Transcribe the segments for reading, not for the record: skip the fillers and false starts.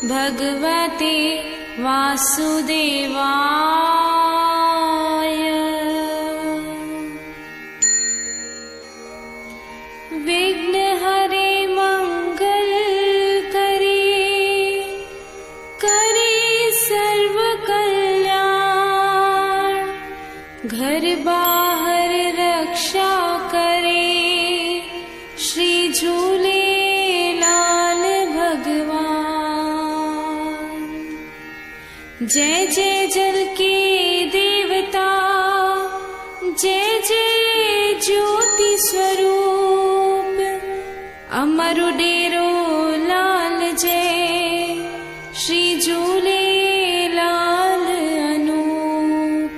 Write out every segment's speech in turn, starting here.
भगवते वासुदेवाय। विघ्न हरे मंगल करे सर्व कल्याण। घर बाहर रक्षा करे श्री झूलेलाल भगवान। जय जय जल के देवता, जय जय ज्योति स्वरूप। अमर डेरो लाल जय, श्री झूलेलाल अनूप।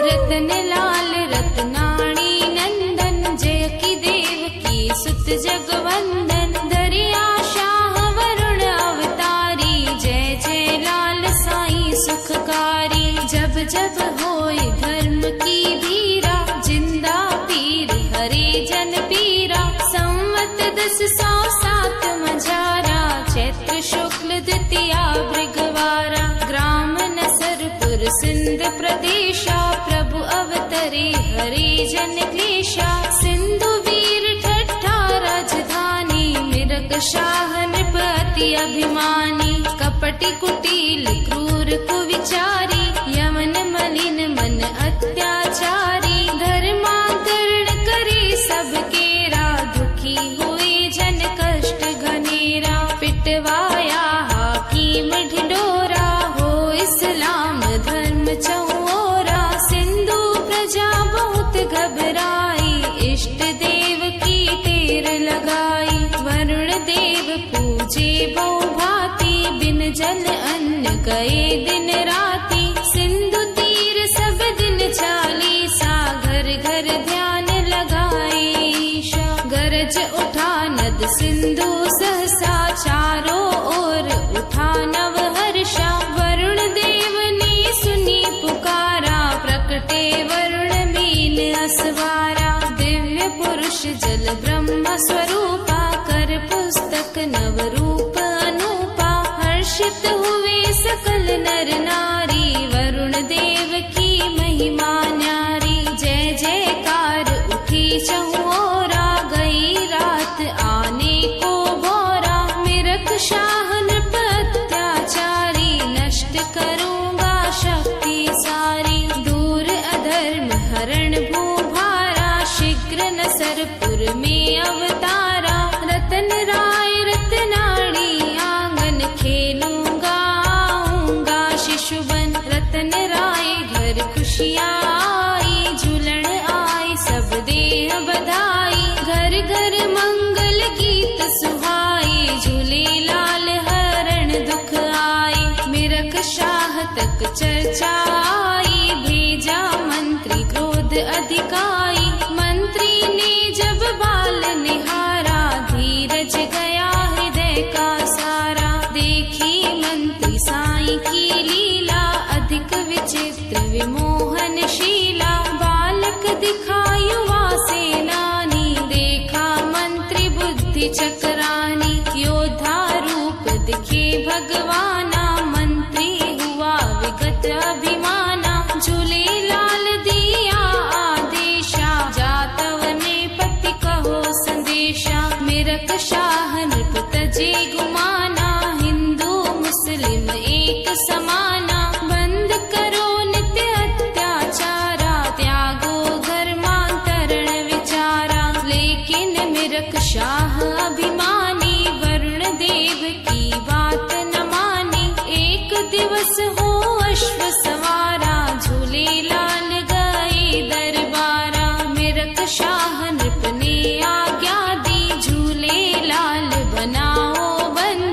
रतन लाल रत्नाणी नंदन, जय की देव की सुत जगवंदन। दरिया शाह वरुण अवतारी, जय जय लाल साईं सुखकारी। जब जब होए धर्म की धीरा, जिंदा पीर हरे जन पीरा। संवत 1007 मझारा, चैत्र शुक्ल द्वितीया मृगवारा। ग्राम नसरपुर सिंध प्रदेशा, प्रभु अवतरे हरे जन क्लेशा। सिंधु वीर ठट्ठा राजधानी, मिरग शाह नृप अति अभिमानी। कपटि कुटिल क्रूर कुविचारी, यमन मलिन मन अत्याचारी। धर्मांतरण करे सबके रा, दुखी हुए जन कष्ट घनेरा। पिटवाया हाकिम ढिंढोरा, हो इस्लाम धर्म चौरा। सिंधु प्रजा बहुत घबराई, इष्ट देव की टेर लगाई। वरुण देव पूजे बहु भांति, बिन जल अन्न गए दिन राति। सिंधु तीर सब दिन चालीसा, घर घर ध्यान लगाए ईशा। गरज उठा नद सिंधु सहसा, चारों ओर उठा नव हर्षा। वरुण देव ने सुनी पुकारा, प्रकटे वरुण मीन असवारा। दिव्य पुरुष जल ब्रह्म स्वरूपा, कर पुस्तक नव रूप अनूपा। हर्षित हुए सकल नर नारी, वरुण देव की महिमा न्यारी। जय जयकार उठी चहुओरा, गई रात आने को भोरा। मिरक शाह नृप अत्याचारी, नष्ट करूंगा शक्ति सारी। दूर अधर्म हरण भूभारा, शीघ्र नसरपुर में अवतारा। रतन राय रत्नाणी आंगन, खेलूंगा आऊंगा शिशुबन। रतन राय घर खुशियाँ आई, झूलन आई सब देह बधाई। घर घर मंगल गीत सुहाई, झूले लाल हरण दुख आए। मिरक शाह तक चर्चा आई, भेजा मंत्री क्रोध अधिकाई। मंत्री ने जब बाल निहारा, धीरज गया हृदय का सारा। देखी मंत्री साईं की लीला, अधिक विचित्र विमोहन शीला। बालक दिखा युवा सेनानी, देखा मंत्री बुद्धि चक्रानी। योद्धा रूप दिखे भगवाना, मंत्री हुआ विगत अभिमाना। झूले लाल दिया आदेशा, जातव ने पति कहो संदेशा। मिरक शाह नृप तजे गुमाना, हिंदू मुस्लिम एक समाना। बंद करो नित्य अत्याचारा, त्यागो धर्मांतरण विचारा। लेकिन मिरक शाह अभिमानी, वरुण देव की बात न मानी। एक दिवस हो अश्व सवारा, झूले लाल गए दरबारा। मिरक शाह नृप ने आज्ञा दी, झूले लाल बनाओ बंदी।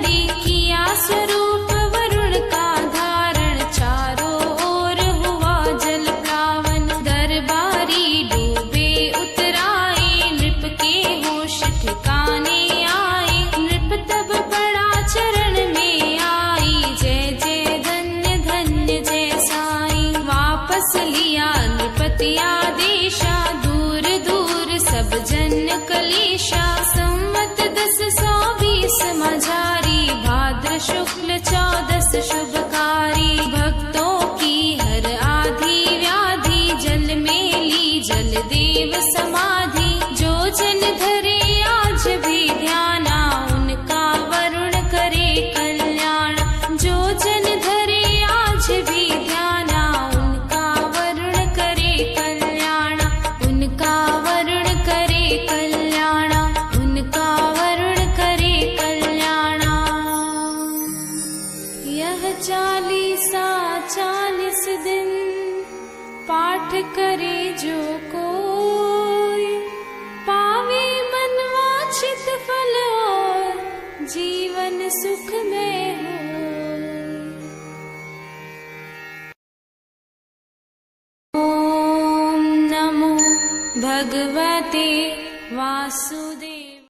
करे जो कोई, पावे मन वांछित फल और जीवन सुख में हो। ओम नमो भगवते वासुदेवाय।